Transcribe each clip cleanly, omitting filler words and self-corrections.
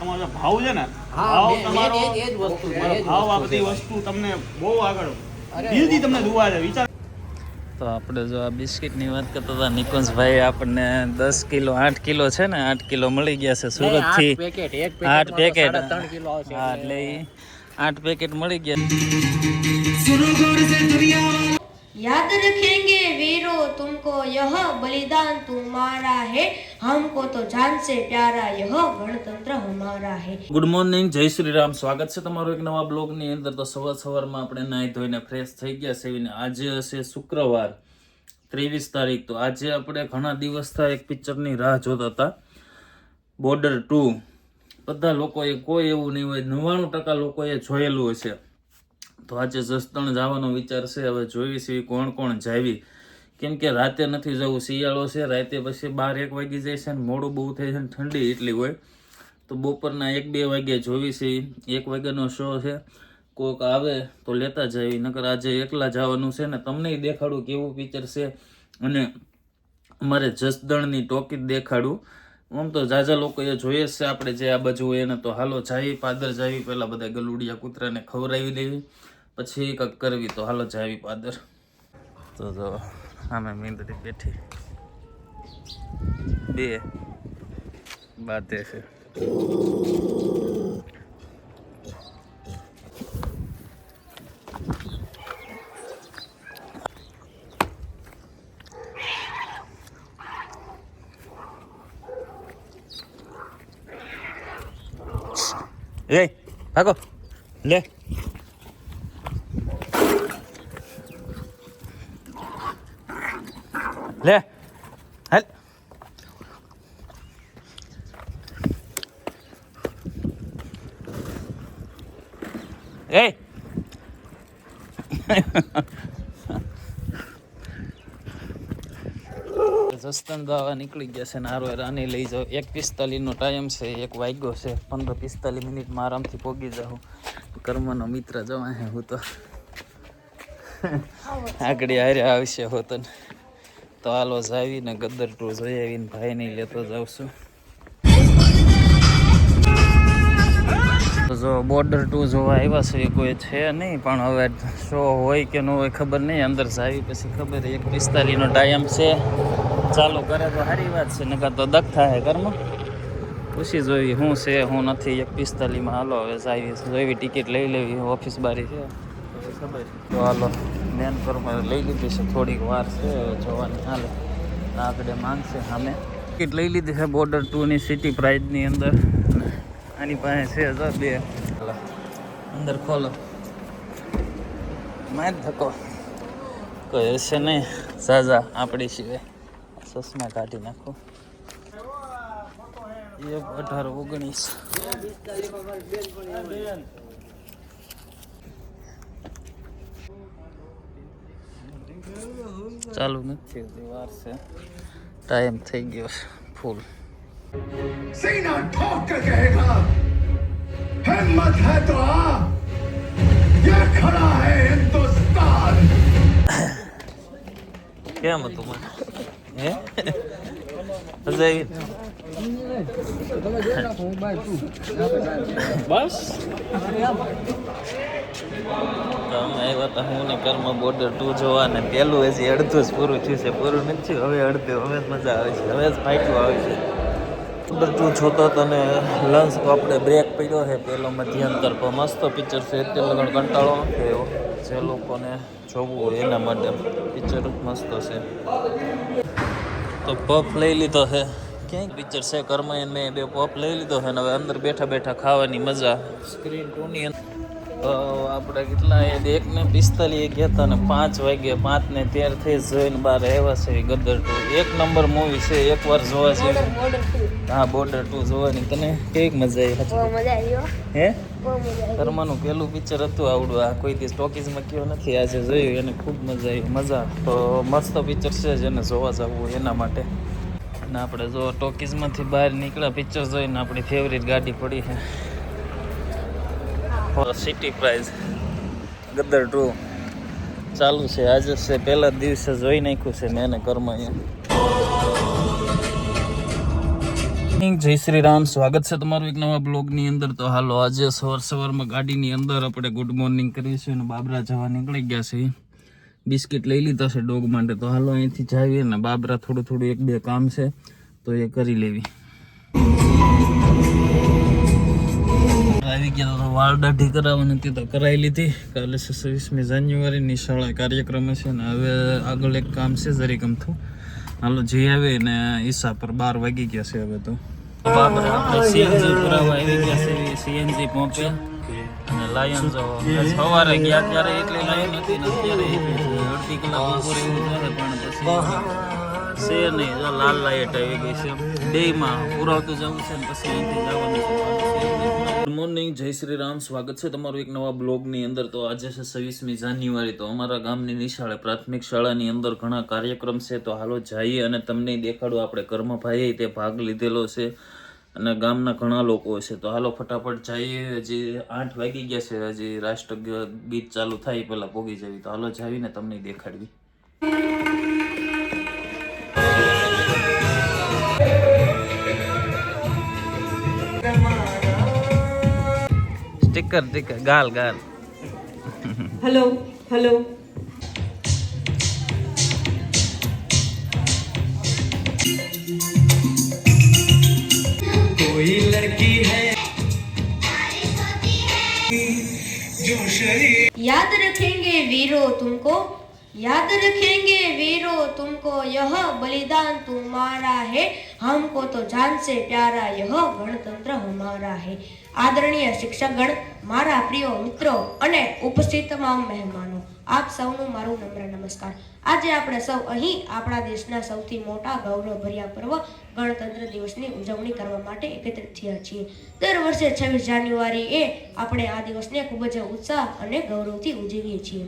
તમારો ભાવ છે ને હા, ભાવ મેં તમારો એ જ વસ્તુ, તમારો એ જ ભાવ આ વસ્તુ બધી છે વસ્તુ તમને બહુ આગળ અરે, દિલથી તમને દુઆ છે વિચાર. તો આપણે જો આ બિસ્કિટની વાત કરતા હતા નિકુંજભાઈ, આપણને 10 કિલો 8 કિલો છે ને 8 કિલો મળી ગયા છે સુરતથી. 8 પેકેટ, એક 8 પેકેટ પેકેટ 3.5 કિલો આવશે. હા, એટલે 8 પેકેટ મળી ગયા. याद रखेंगे वीरों तुमको यह बलिदान तुम्हारा है हमको तो जान से प्यारा यह गणतंत्र हमारा है. ગુડ મોર્નિંગ, જય શ્રી રામ. સ્વાગત છે તમારું એક નવા બ્લોગની અંદર. તો સવારમાં આપણે નાહી ધોઈને ફ્રેશ થઈ ગયા છે. આજે હશે શુક્રવાર 23 તારીખ. તો આજે આપણે ઘણા દિવસથી એક પિક્ચરની રાહ જોતા હતા, બોર્ડર 2. બધા લોકોએ, કોઈ એવું નહીં હોય, 99% લોકોએ જોયેલું હશે. તો આજે જસદણ જવાનો વિચાર છે. હવે જોઈ છે કોણ કોણ જાવી, કેમ કે રાતે નથી જવું, શિયાળો છે. રાતે પછી 12-1 વાગી જાય છે ને મોડું બહુ થાય છે ને ઠંડી એટલી હોય. તો બપોરના 1-2 વાગ્યે જોવી છે. 1 વાગ્યાનો શો છે. કોઈક આવે તો લેતા જાય, નકર આજે એકલા જવાનું છે ને તમને દેખાડું કેવું પિક્ચર છે. અને અમારે જસદણની ટોકીજ દેખાડું. આમ તો જાજા લોકોએ જોઈએ છે આપણે જે આ બાજુ હોય એને. તો હાલો જાવી, પાદર જાવી, પહેલા બધા ગલુડિયા કૂતરાને ખવડાવી દેવી, પછી કંઈક કરવી. તો હાલો જાવી પાદર. તો જો આમે મીંદડી બેઠી, 2 બાતે છે. એ ભાગો લે, લે હાલ. એ જસદણ દાવા નીકળી ગયા છે ને હારો રાની લઈ જાઓ. 1:45 નો ટાઈમ છે, 1 વાગ્યો છે. 15-45 મિનિટમાં આરામથી પોગી જાઉં. કર્મનો મિત્ર જવા હે. હું તો આગળ હારે આવશે હોતો ને. તો હાલો જાવીને ગદર 2 જોઈ આવીને ભાઈ નહીં લેતો જાઉં છું. જો બોર્ડર 2 જોવા આવ્યા છે, કોઈ છે નહીં, પણ હવે શો હોય કે ન હોય ખબર નહીં. અંદર જાવી પછી ખબર. 1:45 નો ટાઈમ છે. ચાલુ કરે તો સારી વાત છે, નકર તો દખ થાય. કર્મ પૂછી જોઈ શું છે શું નથી. 1:45 હાલો હવે જાવી, જોઈવી ટિકિટ લઈ લેવી. ઓફિસ બારી છે પછી ખબર. તો હાલો મેન કર્મ લઈ લીધી છે, થોડીક વાર છે હવે જોવાની. હાલે આગળ માંગશે સામે. ટિકિટ લઈ લીધી છે બોર્ડર 2 ની સિટી પ્રાઇઝની અંદર. આની પાસે છે 2. અંદર ખોલો, માર ધક્કો કોઈ હશે નહીં. સાજા આપણી સિવાય ચશ્મા કાઢી નાખો. 18-19 ચાલુ નથી, વાર છે. ટાઈમ થઈ ગયો ફૂલ. सीना ठोक कर कहेगा हिम्मत है तो आ, ये खड़ा है हिंदुस्तान. કેમ હતું મને હે અજય? બસ તમે આવ્યા હતા હું ને કર્મ બોર્ડર 2 જોવા, ને પેલું હજી અડધું જ પૂરું થયું છે. પૂરું નથી થયું, હવે અડધું. હવે જ મજા આવે છે, હવે જ ફાઈટું આવે છે. બોર્ડર 2 જોતો હતો ને લંચ તો આપણે બ્રેક પડ્યો છે પેલો મધ્યાંતર. પણ મસ્ત પિક્ચર છે, એટલે લગણ કંટાળો નથી આવ્યો. જે લોકોને જોવું હોય એના માટે પિક્ચર મસ્ત છે. તો પફ લઈ લીધો છે. ક્યાંય પિક્ચર છે કર્મ એને મેં 2 પફ લઈ લીધો છે ને હવે અંદર બેઠા બેઠા ખાવાની મજા. સ્ક્રીન 2 ની અંદર તો આપણે કેટલા 1:45 ગયા હતા ને 5 વાગ્યે 5:13 થઈ જોઈને બહાર આવ્યા છે. ગદર 2 એક નંબર મૂવી છે, એકવાર જોવા જેવી. હા, બોર્ડર 2 જોવાની. તને કેવી મજા આવી? હે કર્મનું પેલું પિક્ચર હતું આવડું. આ કોઈ દિવસ ટોકીઝમાં કયો નથી, આજે જોયું એને ખૂબ મજા આવી. મજા તો મસ્ત પિક્ચર છે, જેને જોવા જવું એના માટે. ને આપણે જો ટોકીઝમાંથી બહાર નીકળ્યા પિક્ચર જોઈને આપણી ફેવરિટ ગાડી પડી છે સિટી પ્રાઇઝ. ગદર 2 ચાલુ છે. આજે છે પહેલા દિવસે જોઈ નાખ્યું છે મેં એને કર્મ અહીંયા. જય શ્રી રામ, સ્વાગત છે તમારું એક નવા બ્લોગની અંદર. તો હાલો આજે સવારમાં ગાડીની અંદર આપણે ગુડ મોર્નિંગ કરીશું અને બાબરા જવા નીકળી ગયા છે. બિસ્કિટ લઈ લીધા છે ડોગ માટે. તો હાલો અહીંથી જાવીએ ને બાબરા થોડું એક બે કામ છે તો એ કરી લેવી. આવી ગયા તો વાળ દાઢી કરાવવાની હતી તો કરાવી લીધી. કાલે 26મી જાન્યુઆરીની શાળા કાર્યક્રમ છે ને હવે આગળ એક કામ છે જરીક અમથું. હાલો જઈ આવે ને ઈસા પર 12 વાગી ગયા છે હવે તો. બાબરા આપણે સીએનજી પુરાવા આવી ગયા છે. સીએનજી પહોંચે અને લાયન જો સવારે ગયા ત્યારે એટલી લાયન હતી ને અત્યારે અડધી કલાક બપોરે એવું થાય પણ પછી છે નહીં. જો લાલ લાઈટ આવી ગઈ છે. ડેમાં પુરાવતું જવું છે ને પછી અહીંથી જવાનું છે. ગુડ મોર્નિંગ, જય શ્રી રામ, સ્વાગત છે તમારું એક નવા બ્લોગની અંદર. તો આજે છે 26મી જાન્યુઆરી. તો અમારા ગામની નિશાળે પ્રાથમિક શાળાની અંદર ઘણા કાર્યક્રમ છે. તો હાલો જઈએ અને તમને દેખાડું. આપણે કર્મભાઈએ તે ભાગ લીધેલો છે અને ગામના ઘણા લોકો છે. તો હાલો ફટાફટ જઈએ. હજી 8 વાગી ગયા છે. હજી રાષ્ટ્ર ગીત ચાલુ થાય પહેલાં પોગી જવી. તો હાલો જાવીને તમને દેખાડવી. સ્ટીકર ગાલ हेलो हेलो कोई लड़की है जो शरीर याद रखेंगे वीरों तुमको, याद रखेंगे वीरों तुमको, यह बलिदान तुम्हारा है, हमको तो जान से प्यारा यह गणतंत्र हमारा है. આદરણીય શિક્ષકગણ, મારા પ્રિય મિત્રો અને ઉપસ્થિત તમામ મહેમાનો, આપ સૌનું મારું નમ્ર નમસ્કાર. આજે આપણે સૌ અહીં આપણા દેશના સૌથી મોટા ગૌરવભર્યા પર્વ ગણતંત્ર દિવસની ઉજવણી કરવા માટે એકત્રિત થયા છીએ. દર વર્ષે 26 જાન્યુઆરીએ આપણે આ દિવસને ખૂબ જ ઉત્સાહ અને ગૌરવથી ઉજવીએ છીએ.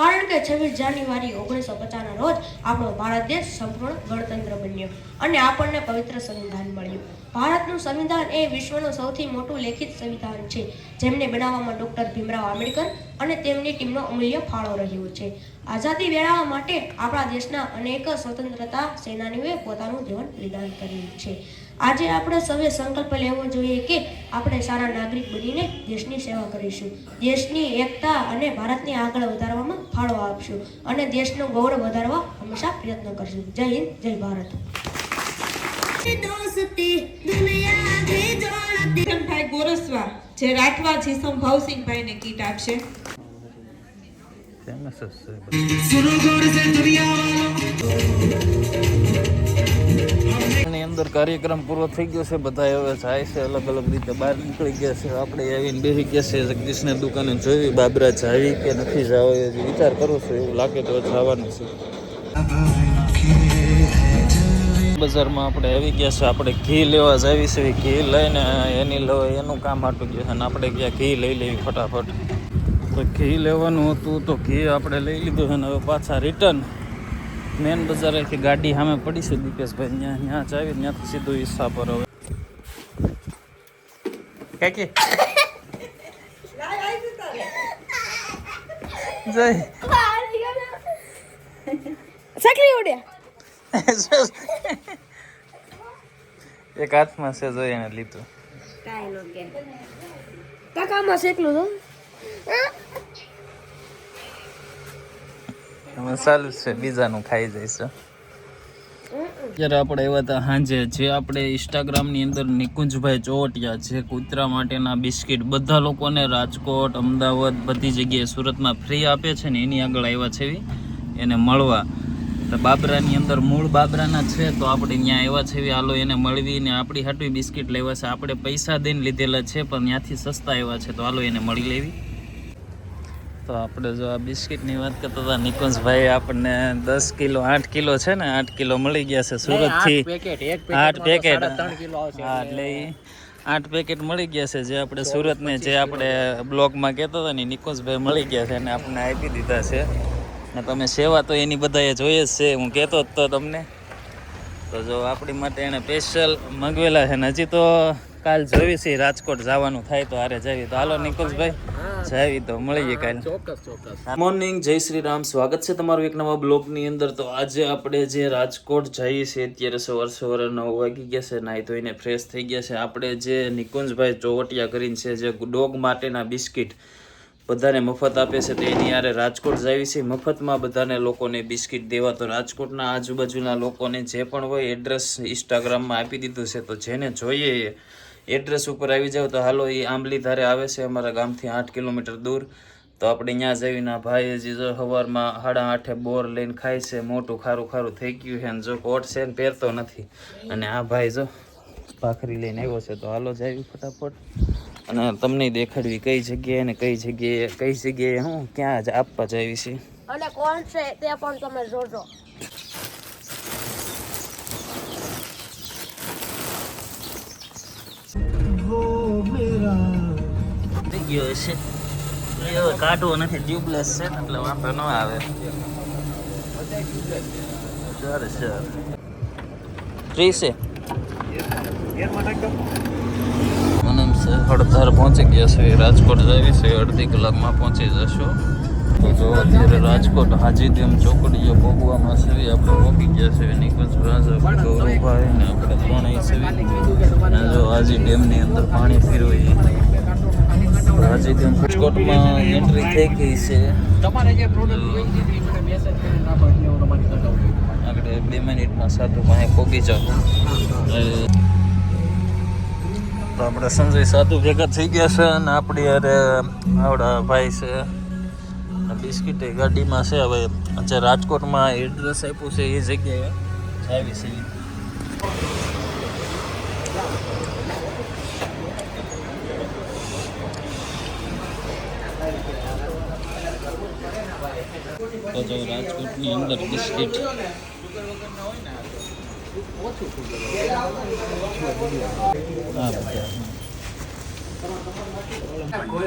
કારણ કે 26 જાન્યુઆરી 1950ના રોજ આપણો ભારત દેશ સંપૂર્ણ ગણતંત્ર બન્યો અને આપણને પવિત્ર સંવિધાન મળ્યું. ભારતનું સંવિધાન એ વિશ્વનું સૌથી મોટું લેખિત સંવિધાન છે, જેમને બનાવવામાં ડૉક્ટર ભીમરાવ આંબેડકર અને તેમની ટીમનો અમૂલ્ય ફાળો રહ્યો છે. આઝાદી મેળવવા માટે આપણા દેશના અનેક સ્વતંત્રતા સેનાનીઓએ પોતાનું જીવન બલિદાન કર્યું છે. આજે આપણે સૌએ સંકલ્પ લેવો જોઈએ કે આપણે સારા નાગરિક બનીને દેશની સેવા કરીશું, દેશની એકતા અને ભારતને આગળ વધારવામાં ફાળો આપશું અને દેશનું ગૌરવ વધારવા હંમેશા પ્રયત્ન કરશું. જય હિન્દ, જય ભારત. ભાઈ ગોરસવા જે રાઠવા જીસમ ભાવસિંહભાઈ ને કીટ આપશે. ની અંદર કાર્યક્રમ પૂરો થઈ ગયો છે. બધા હવે જાય છે અલગ અલગ રીતે બહાર નીકળી ગયા છે. આપણે આવીને બેસી ગયા છે જગદીશને દુકાને. જોઈ બાબરા જાવી કે નથી જાવ એ વિચાર કરું છું. એવું લાગે તો જવાનું છે. બજારમાં આપણે આવી ગયા છે. આપણે ઘી લેવા જાવી છે. ઘી લઈને એનું કામ હાટું ગયું છે અને આપણે ગયા ઘી લઈ લેવી ફટાફટ. તો ઘી લેવાનું હતું તો ઘી આપણે લઈ લીધું છે ને હવે પાછા રિટર્ન મેન બજારેથી ગાડી સામે પડી છે દીપેશભાઈ. ત્યાં જાવી ત્યાંથી સીધું ઈસા પર. હવે કાકી જય સકરી ઉડ્યા એક હાથમાં છે જોઈ એને લીધું. કાઈ નો કે કાકામાં શેકલું તો હવે ચાલુ છે બીજાનું ખાઈ જઈશ. અત્યારે આપણે એવા હતા સાંજે જે આપણે ઇન્સ્ટાગ્રામની અંદર નિકુંજભાઈ ચોવટિયા જે કૂતરા માટેના બિસ્કિટ બધા લોકોને રાજકોટ, અમદાવાદ બધી જગ્યાએ સુરતમાં ફ્રી આપે છે ને એની આગળ આવ્યા છે એને મળવા. તો બાબરાની અંદર મૂળ બાબરાના છે તો આપણે ત્યાં આવ્યા છે. હાલો એને મળવી ને આપણી હાટવી બિસ્કિટ લેવા છે. આપણે પૈસા દઈને લીધેલા છે પણ ત્યાંથી સસ્તા આવ્યા છે તો હાલો એને મળી લેવી. તો આપણે જો આ બિસ્કિટની વાત કરતા હતા નિકુંજભાઈ આપણને 10 કિલો 8 કિલો છે ને 8 કિલો મળી ગયા છે સુરતથી. 8 પેકેટ હા એટલે 8 પેકેટ મળી ગયા છે જે આપણે સુરતને જે આપણે બ્લોગમાં કહેતા હતા ને નિકુંજભાઈ મળી ગયા છે અને આપણને આપી દીધા છે. ને તમે સેવા તો એની બધાએ જોઈએ જ છે. હું કહેતો જ તો તમને. તો જો આપણી માટે એણે સ્પેશિયલ મંગવેલા છે ને હજી તો કાલ જોઈ છે રાજકોટ જવાનું થાય તો હારે જાવી તો હાલો નિકુંજભાઈ જાવી તો મળીએ કાલ. ચોક્કસ. મોર્નિંગ, જય શ્રી રામ. સ્વાગત છે તમારું એક નવા બ્લોગની અંદર. તો આજે આપણે જે રાજકોટ જઈએ છીએ અત્યારે સવારે 9 વાગી ગયા છે. નાહી ધોઈને ફ્રેશ થઈ ગયા છે. આપણે જે નિકુંજભાઈ ચોવટિયા કરીને છે જે ડોગ માટેના બિસ્કિટ બધાને મફત આપે છે તો એની યારે રાજકોટ જાવી છે. મફતમાં બધાને લોકોને બિસ્કિટ દેવા. તો રાજકોટના આજુબાજુના લોકોને જે પણ હોય એડ્રેસ ઇન્સ્ટાગ્રામમાં આપી દીધું છે. તો જેને જોઈએ એડ્રેસ ઉપર આવી જાવ તો હાલો. એ આંબલી ધારે આવે છે અમારા ગામથી 8 કિલોમીટર દૂર. તો આપણે ત્યાં જઈને ભાઈ હજી જો સવારમાં 8:30 બોર લઈને ખાય છે. મોટું ખારું થઈ ગયું છે અને જો કોટ છે ને પહેરતો નથી. અને આ ભાઈ જો ભાખરી લઈને આવ્યો છે. તો હાલો જાવી ફટાફટ અને તમને દેખાડવી કઈ જગ્યાએ ને કઈ જગ્યાએ હું ક્યાં આપવા જાવી છે. અને કોણ છે તે પણ તમે જોજો. થઈ ગયો છે હવે કાઢવો નથી. ટ્યુબલેસ છે એટલે વાંધો ન આવે. સર ફ્રી છે. મને હડતાર પહોંચી ગયા છે. રાજકોટ જાવી છે. અડધી કલાકમાં પહોંચી જશો. તો જો અત્યારે રાજકોટ હાજીડેમ ચોકડીએ પહોંચવામાં છે. આપણે પહોંચી ગયા છે. નિકુંજ ગૌરવભાઈ ને આપણે ત્રણેય છે. અને જો હાજીડેમની અંદર પાણી ફેરવી હાજીડેમ રાજકોટમાં એન્ટ્રી થઈ ગઈ છે. આગળ 2 મિનિટમાં સાધુ પાસે પહોંચી જાવ. તો આપણે સંજય સાધુ ભેગા થઈ ગયા છે અને આપણી યારે આવડા ભાઈ છે. બિસ્કિટ એ ગાડીમાં છે. હવે જે રાજકોટમાં એડ્રેસ આપ્યું છે એ જગ્યાએ આવી છે. તો જો રાજકોટની અંદર બિસ્કિટ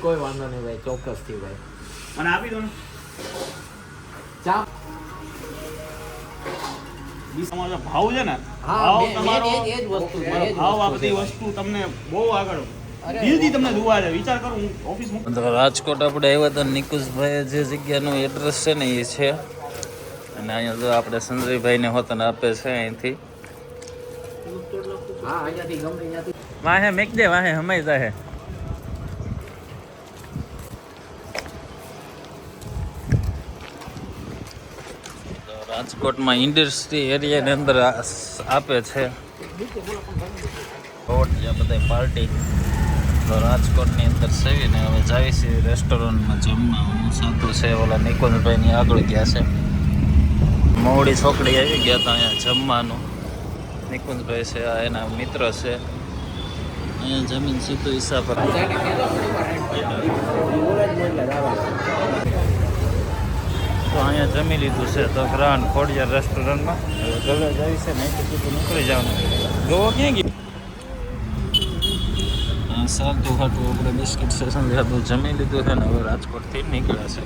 કોઈ વાંધો નહીં ભાઈ, ચોક્કસ થી ભાઈ. મને આપી દો ને ચા તમારો ભાવ છે ને હા, ભાવ મેં તમારો એ જ વસ્તુ છે, એ જ ભાવ આ વસ્તુ બધી છે. વસ્તુ તમને બહુ આગળ દિલથી તમને દુઆ છે. વિચાર કરો હું ઓફિસમાં તો રાજકોટ આપણે આવ્યા હતા. નિકુંજભાઈ જે જગ્યાનું એડ્રેસ છે ને એ છે. અને અહીંયા જો આપણે સંજયભાઈને હોતન આપે છે અહીંથી. હા, અહીંયાથી ગમે ત્યાંથી. વાહે મેક દે, વાહે હમાઈ જાહે. રાજકોટમાં ઇન્ડસ્ટ્રી એરિયાની અંદર આપે છે બધા પાર્ટી. તો રાજકોટની અંદર સેવીને હવે જાય છે રેસ્ટોરન્ટમાં જમવા. હું સાધુ છે ઓલા નિકુંજભાઈની આગળ ગયા છે. મોવડી છોકરી આવી ગયા હતા અહીંયા જમવાનું. નિકુંજભાઈ છે આ એના મિત્ર છે. અહીંયા જમીન સીધું હિસાબ તો અહીંયા જમી લીધું છે તો ગ્રાન્ડ ખોડિયાર રેસ્ટોરન્ટમાં. હવે ગલે જાય છે ને સીધું નીકળી જવાનું. જોવો ક્યાં ગયું સારું હાટું આપણે બિસ્કિટ સેશન જમી લીધું છે ને હવે રાજકોટથી નીકળ્યા છે.